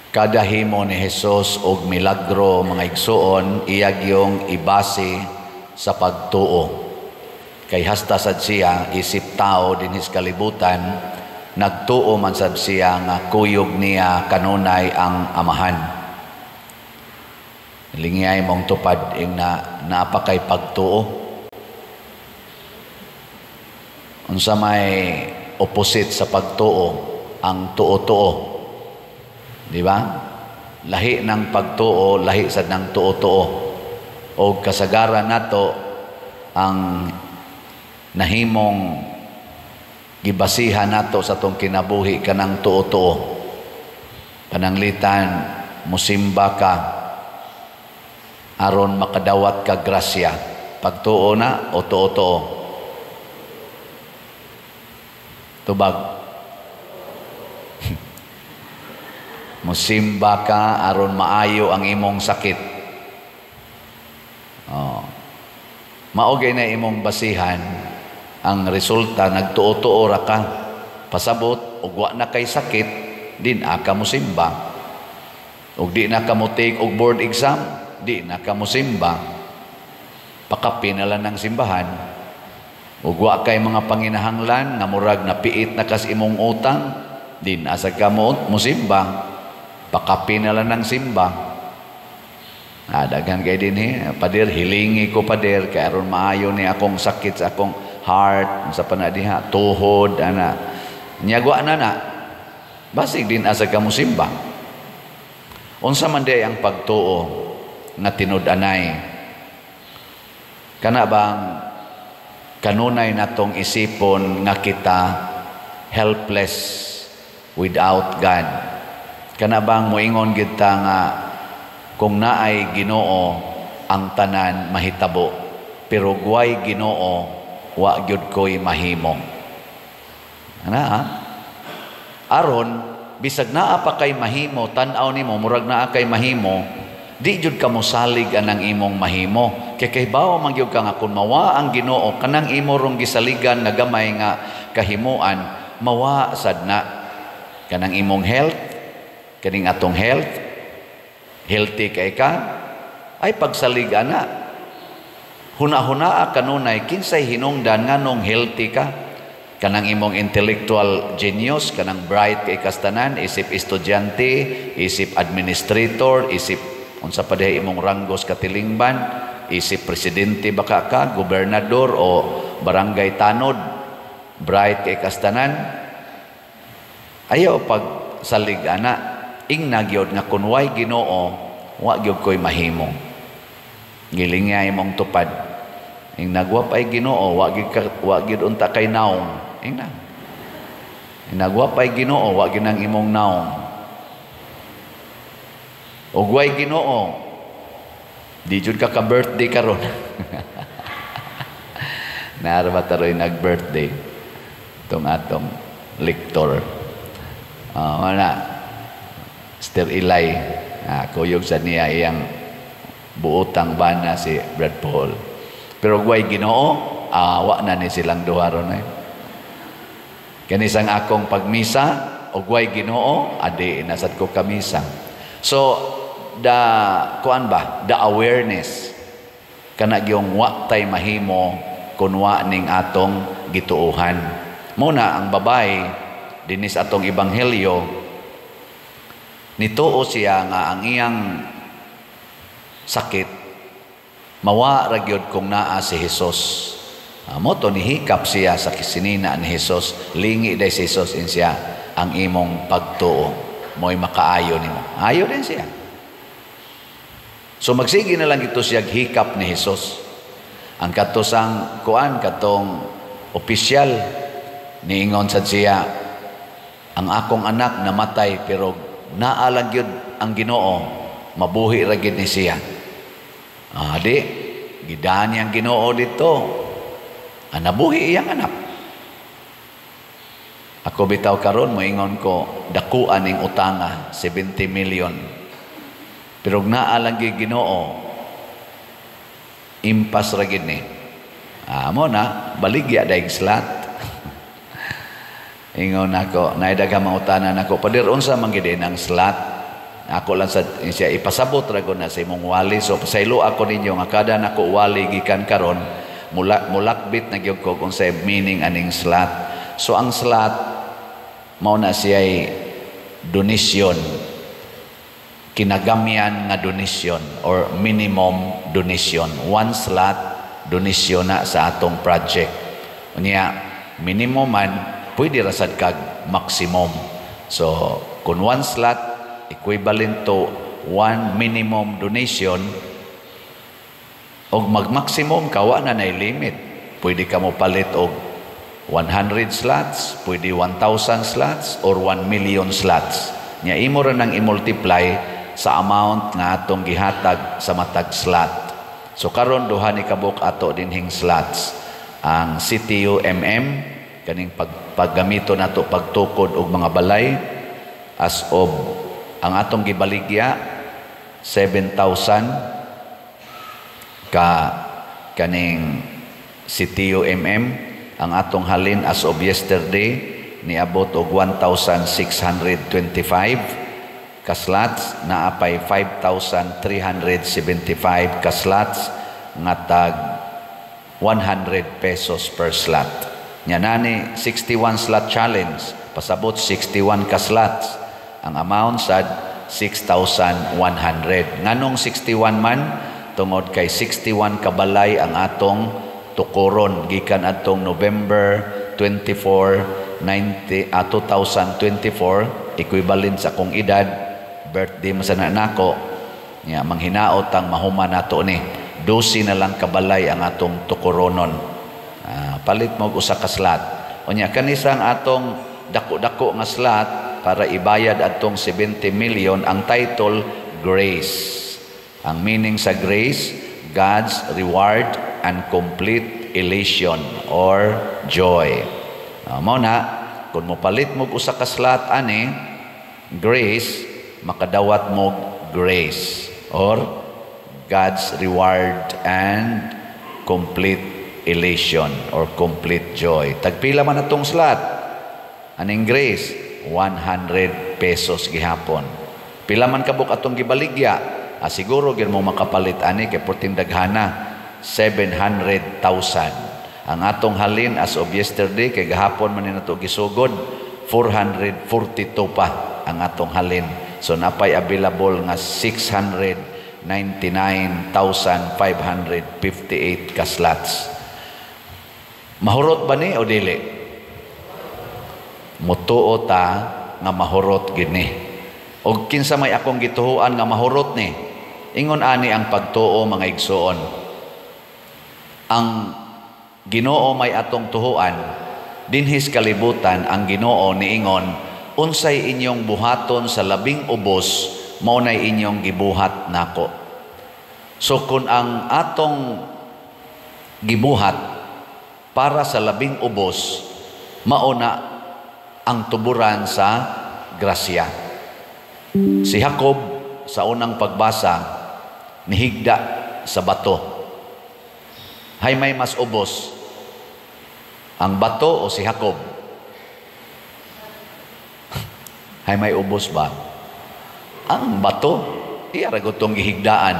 Kada himo ni Jesus og milagro mga igsuon iyag yung ibase sa pagtuo. Kay hasta sad siya isip tao dinhis kalibutan nagtuo man sad siya nga kuyog niya kanunay ang Amahan. Lingiyay mong tupad ing napakay pagtuo. Unsa may opposite sa pagtuo ang tuo-tuo. Di ba? Lahi ng pagtuo, lahi sad ng tuo-tuo. O kasagaran nato ang nahimong gibasihan nato sa tong kinabuhi kanang tuo-tuo. Pananglitan, musimba ka aron makadawat ka grasya. Pagtuo na o tuo-tuo? Tubag. Musimba ka aron maayo ang imong sakit. Maugay na imong basihan ang resulta nagtuo-tuo ra ka pasabot ug wa na kay sakit din ka musimba. Ug di na ka mo take og board exam, di na ka musimba. Pakapi na lang ng simbahan. Ug wa kay mga panginahanglan nga murag napiit na kas imong utang, din asa ka mo musimba. Pakapi na lang ng simba. Daghan kay din pader, hilingi ko pader, kay aron maayo ni akong sakit sa akong heart, sa panadiha, tuhod, ana. Nyagwa na. Basig din asa ka mo simba. Unsa man day ang pagtuo nga tinud-anay. Kana bang kanunay natong isipon nga kita helpless without God. Kana bang moingon kita nga kung naay Ginoo ang tanan mahitabo, pero guway Ginoo wa gyud koy mahimo. Aron bisag naa pa kay mahimo, tan-aw nimo murag naa kay mahimo, di jud ka mosalig anang imong mahimo. Kay kahibaw man gyud ka nga kun mawa ang Ginoo kanang imo rong gisaligan nga gamay nga kahimuan, mawa sad na kanang imong health. Kaning atong healthy kay ka, ay pagsalig ana. Huna-hunaa kanunay, kinsay hinungdan nga nung healthy ka. Kanang imong intellectual genius, kanang bright kay kastanan, isip estudyante, isip administrator, isip unsa pa dihay imong ranggos katilingban, isip presidente baka ka, gobernador o barangay tanod, bright kay kastanan. Ayaw pagsalig ana. Ing nagyod nga kunway Ginoo wa gyud koy mahimo. Gilingay imong tupad. Ing nagwapay Ginoo wa gyud unta kay naong. Ing na. Ing nagwapay Ginoo wa gyud nang imong naong. Ug way Ginoo di jud ka birthday karon. Naarba taroy nag-birthday tong atong lektor. Wala. Sister Eli, kuyog sa niya iyang buotang bana si Brad Paul. Pero guway Ginoo, wa na ni silang duha ron. Kanisang akong pagmisa, o guway Ginoo, adi nasad ko kamisa. So, the awareness, kana yung wa tay mahimo, kunwa ning atong gituuhan. Muna, ang babae, dinis atong ebanghelyo, nituo siya nga ang iyang sakit mawa ra gyud kung naa si Hesus. Mo to nihikap siya sa kisinina ni Hesus, lingi day si Hesus in siya ang imong pagtuo mo'y makaayo nimo. Ayo din siya. So magsige na lang ito siya hikap ni Hesus. Ang katosang katong opisyal niingon sad siya, ang akong anak namatay pero naalang yun ang Ginoo, mabuhi ra gyud ni siya. Gidaan niyang Ginoo dito. Nabuhi iyang anak. Ako bitaw karon moingon ko dakuan ning utanga 70 million. Pero naalang gyud Ginoo, impas ra gyud ni. Amo na baligya daig slat. Ingon ako, naay daghang mautanan ako, pader unsa man gid ang slot? Ako lang sa siya ipasabot ra ko na sa imong wali. So pasaylo ako ninyo nga kada nako wali gikan karon mulakbit na gyud ko kung sa meaning aning slot. So ang slot mao na siya donation, kinagamyan nga donation or minimum donation. One slot donation na sa atong project. Unya minimum man pwede rasad kag maximum. So kung one slot equivalent to one minimum donation og mag-maximum kawa na nay limit. Pwede ka mo palit og 100 slots, pwede 1,000 slots or 1 million slots. Nya imo ra nang i-multiply sa amount nga atong gihatag sa matag slot. So karon duha ni kabuk ato dinhing slots. Ang CTU-MM kaning paggamito nato pagtukod og mga balay as of ang atong gibaligya 7,000 kaning CTU-MM. Ang atong halin as of yesterday niabot og 1,625 ka slots, naapay 5,375 ka slots nga tag 100 pesos per slot. Nya nani 61 slot challenge, pasabot 61 ka slots. Ang amount sad 6,100. Nganong 61 man? Tungod kay 61 kabalay ang atong tukuron gikan atong November 24, 2024, equivalent sa akong edad, birthday mo sa nanako. Nya manghinaot ang mahuman nato ni. 12 na lang kabalay ang atong tukuronon. Palit mo usa ka slot. Unya kanisang atong dako-dako nga slot para ibayad atong 70 million, ang title Grace. Ang meaning sa grace, God's reward and complete elation or joy. Mao na kun mopalit mo usa ka slot ani grace, makadawat mo grace or God's reward and complete elation or complete joy. Tagpila man atong slot aning grace, 100 pesos gihapon. Pila man kabuk atong gibaligya, siguro gid mo makapalit ani kay puting daghana 700,000. Ang atong halin as of yesterday kay gahapon man nato gisugod 442 pa ang atong halin. So napay available nga 699,558 ka slots. Mahurot ba ni o dili? Mutuo ta nga mahurot gini. Og kinsa may akong gituhuan nga mahurot ni, ingon ani ang pagtuo mga igsoon. Ang Ginoo may atong tuhuan, dinhis kalibutan ang Ginoo niingon, unsay inyong buhaton sa labing ubos, mao nay inyong gibuhat nako. So kun ang atong gibuhat para sa labing ubos, mao na ang tuburan sa grasya. Si Jacob sa unang pagbasa nihigda sa bato. Hay may mas ubos, ang bato o si Jacob? Hay may ubos ba? Ang bato, iya ra gutong gihigdaan.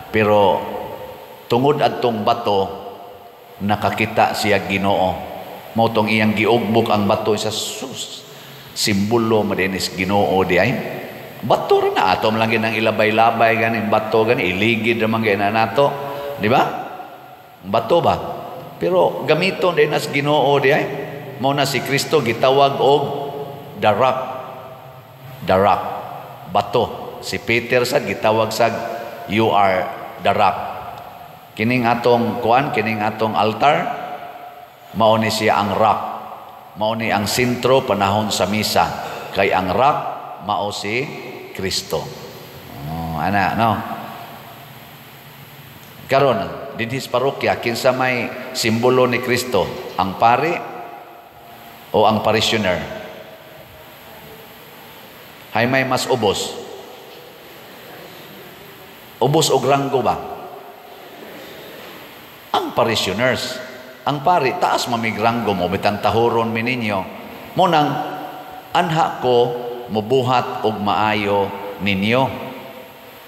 Pero tungod adtong bato nakakita siya Ginoo. Mao tong iyang giugbok ang bato sa sus. Simbolo madinis Ginoo di ay. Bato ra na atom lang ginang ilabay-labay ganin bato gani iligid ra man gyud nato, di ba? Bato ba? Pero gamiton din as Ginoo di ay. Mao na si Kristo gitawag og the rock. The rock. Bato. Si Peter sad gitawag sa you are the rock. Kining atong kuan, kining atong altar, mao ni siya ang rock. Mao ni ang sentro panahon sa misa. Kay ang rock mao si Kristo. Ana, no? Karon, dinhis parokya, kinsa may simbolo ni Kristo? Ang pari o ang parishioner? Hay may mas ubos? Ubos og ranggo ba? Ang parishioners. Ang pari, taas mamigranggo mo, bitang tahuron mininyo. Munang, anha ko, mubuhat og maayo ninyo.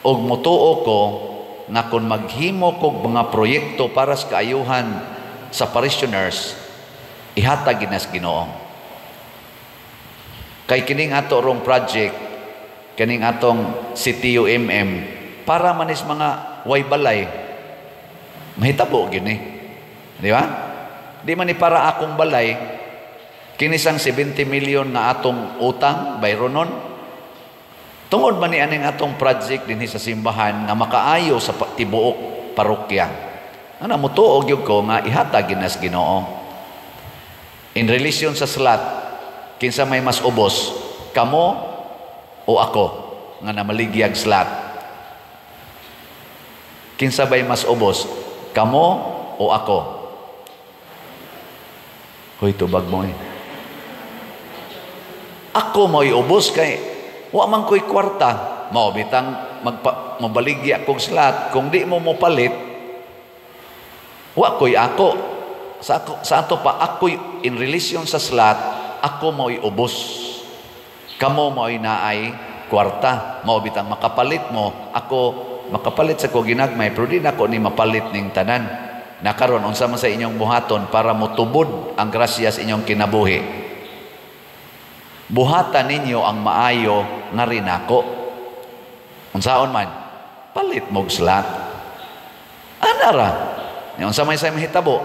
Og mutuo ko nga kung maghimo kog mga proyekto para sa kaayuhan sa parishioners, ihatag ginas Ginoo. Kay kining ato rong project, kining atong CTUMM, para manis mga way balay, mahitabo gini. Di ba? Di man ni para akong balay, kinisang 70 million nga atong utang, bayro nun. Tungod man ni aning atong project dinhi sa simbahan nga makaayo sa tibuok parokya. Ana mutuog gyud ko nga ihatag ginas Ginoo. In relation sa slot, kinsa may mas ubos, kamo o ako nga namaligyag slot? Kinsa bay mas ubos, kamo o ako? Hoy tubag mo eh. Ako mo'y ubos kay wa man ko'y kwarta, mao bitang mabaligya kong slot. Kung di mo palit, wa ko'y ako. Sa ato pa, ako'y in relation sa slot, ako mo'y ubos. Kamo mo'y naay kwarta. Mao bitang makapalit mo, ako makapalit sa ko ginagmay, pero di na ko ni mapalit ning tanan. Nakaron, unsa man sa inyong buhaton para motubod ang grasya sa inyong kinabuhi. Buhatan ninyo ang maayo nga rinako. Unsaon man, palit mog slot. Anara, unsa may sa mahitabo,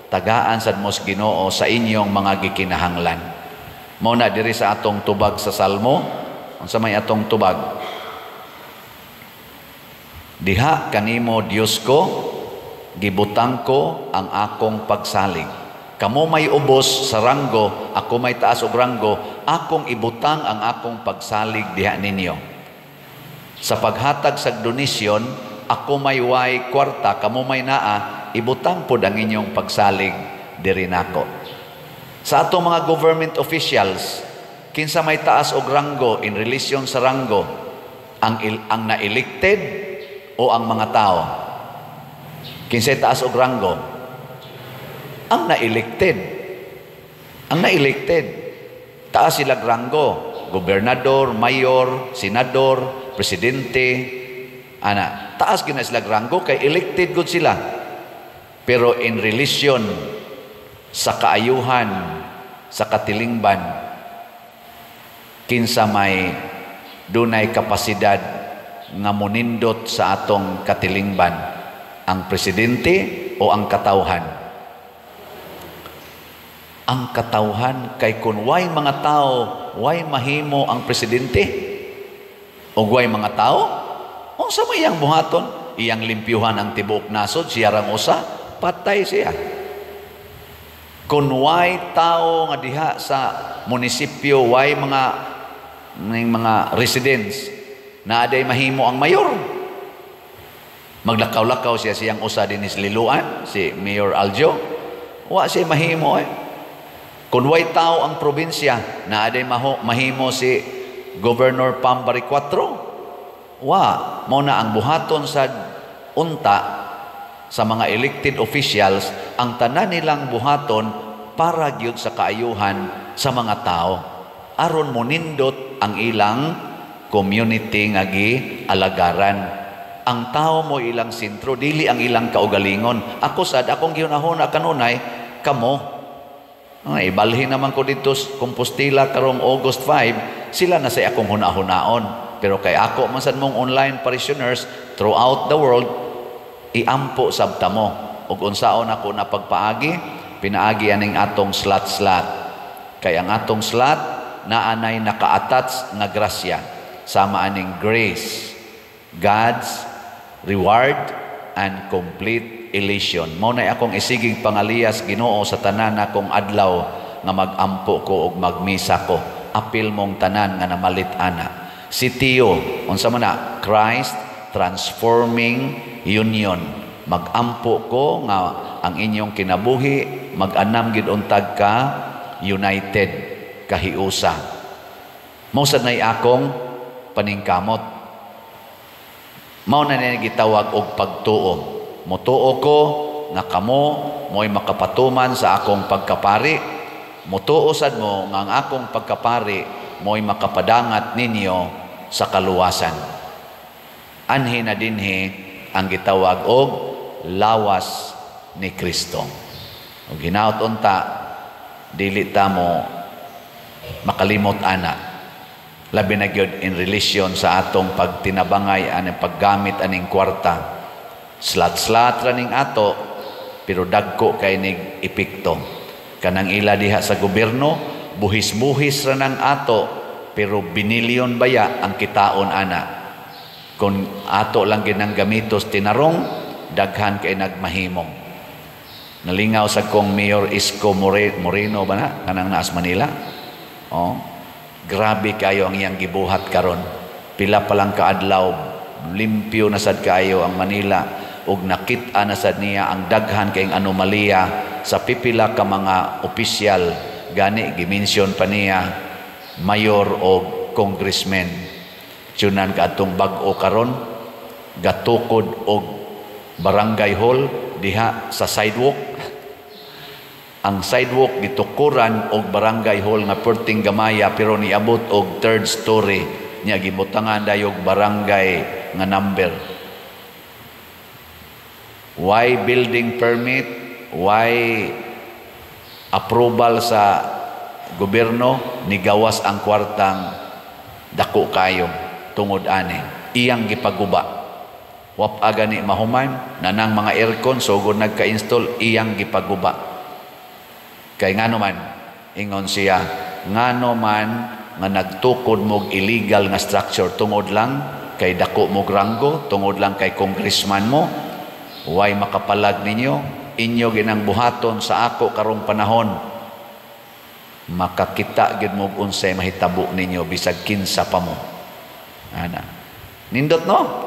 tagaan sad mos Ginoo sa inyong mga gikinahanglan. Mao na diri sa atong tubag sa Salmo, unsa may atong tubag? Diha kanimo Dios ko, gibutang ko ang akong pagsalig. Kamo may ubos sa ranggo, ako may taas og ranggo, akong ibutang ang akong pagsalig diha ninyo. Sa paghatag sa donasyon, ako may way kwarta, kamo may naa, ibutang pod ang inyong pagsalig diri nako. Sa atong mga government officials, kinsa may taas og ranggo in relation sa ranggo, ang na-elected o ang mga tao? Kinsay taas og ranggo? Ang na-elected. Ang na-elected. Taas sila ranggo. Gobernador, mayor, senador, presidente. Ana, taas gina sila ranggo kay elected gud sila. Pero in relation sa kaayuhan, sa katilingban, kinsa may dunay kapasidad nga monindot sa atong katilingban, ang presidente o ang katawhan? Ang katawhan, kay kun way mga tao, way mahimo ang presidente o way mga tao, unsa may iyang buhaton? Iyang limpyuhan ang tibuok nasod, siya rang usa, patay siya. Kun way tao nga diha sa munisipyo, way mga residents na aday mahimo ang mayor, maglakaw-lakaw siya siyang usa din is Liluan, si Mayor Aljo, wa siya mahimo eh. Kung way tao ang probinsya na aday mahimo si Governor Pambari 4, mo na ang buhaton sa unta sa mga elected officials, ang tanan nilang buhaton para gyud sa kaayuhan sa mga tao. Aron monindot ang ilang community nga gialagaran. Ang tao mo ilang sentro, dili ang ilang kaugalingon. Ako sad, akong gihunahuna kanunay, kamo. Ibalhin naman ko dito Compostela karong August 5, sila na sa akong hunahunaon. Pero kay ako man sad mong online parishioners throughout the world, iampo sabta mo. Ug unsaon ako na pagpaagi, pinaagi aning atong slot. Kay ang atong slot naanay naka-attach nga grasya, sama aning grace, God's reward and complete elation. Mao na akong isigig pangaliyas Ginoo sa tanan akong adlaw nga magampo ko ug magmisa ko. Apil mong tanan nga namalit ana. Sitio, unsa man na, Christ Transforming Union. Magampo ko nga ang inyong kinabuhi mag-anam gid untag ka united, kahiusa. Mao sad nay akong paningkamot. Mao na niya gitawag og pagtuo. Mutuo ko nga kamo mo'y makapatuman sa akong pagkapari. Mutuo sad mo nga ang akong pagkapari mo'y makapadangat ninyo sa kaluwasan. Anhi na dinhi ang gitawag og lawas ni Kristo. Ug hinaut unta dili ta mo makalimot ana. Labi na gyud in relation sa atong pagtinabangay aning paggamit aning kwarta. Slat-slat ra ning ato pero dagko kay nig epekto. Kanang ila diha sa gobyerno, buhis-buhis ra nang ato pero binilyon baya ang kitaon ana. Kung ato lang ginang gamitos tinarong, daghan kay nagmahimong. Nalingaw sa kong Mayor Isko Moreno ba na? Kanang naas Manila. Oh, grabe kayo ang iyang gibuhat karon. Pila pa lang kaadlaw, limpyo na sad kayo ang Manila ug nakita na sad niya ang daghan kayong anomalya sa pipila ka mga opisyal. Gani gimension pa niya mayor o congressman. Tunan ka atong bag-o karon gatukod og barangay hall diha sa sidewalk. Ang sidewalk gitukuran og barangay hall nga perting gamaya pero niabot og 3rd story nya gibutangan dayog barangay nga number. Why building permit? Why approval sa gobyerno? Nigawas ang kwartang dako kayo tungod ani. Iyang gipaguba. Wap aga ni mahuman nanang mga aircon sugod nagka-install iyang gipaguba. Kay ngano man ingon siya ngano man nga nagtukod mog illegal nga structure tungod lang kay dako mog ranggo, tungod lang kay congressman mo, way makapalag ninyo inyo ginang buhaton sa ako karong panahon, makakita gid mo unsay mahitabo ninyo bisag kinsa pa mo. Ana nindot no.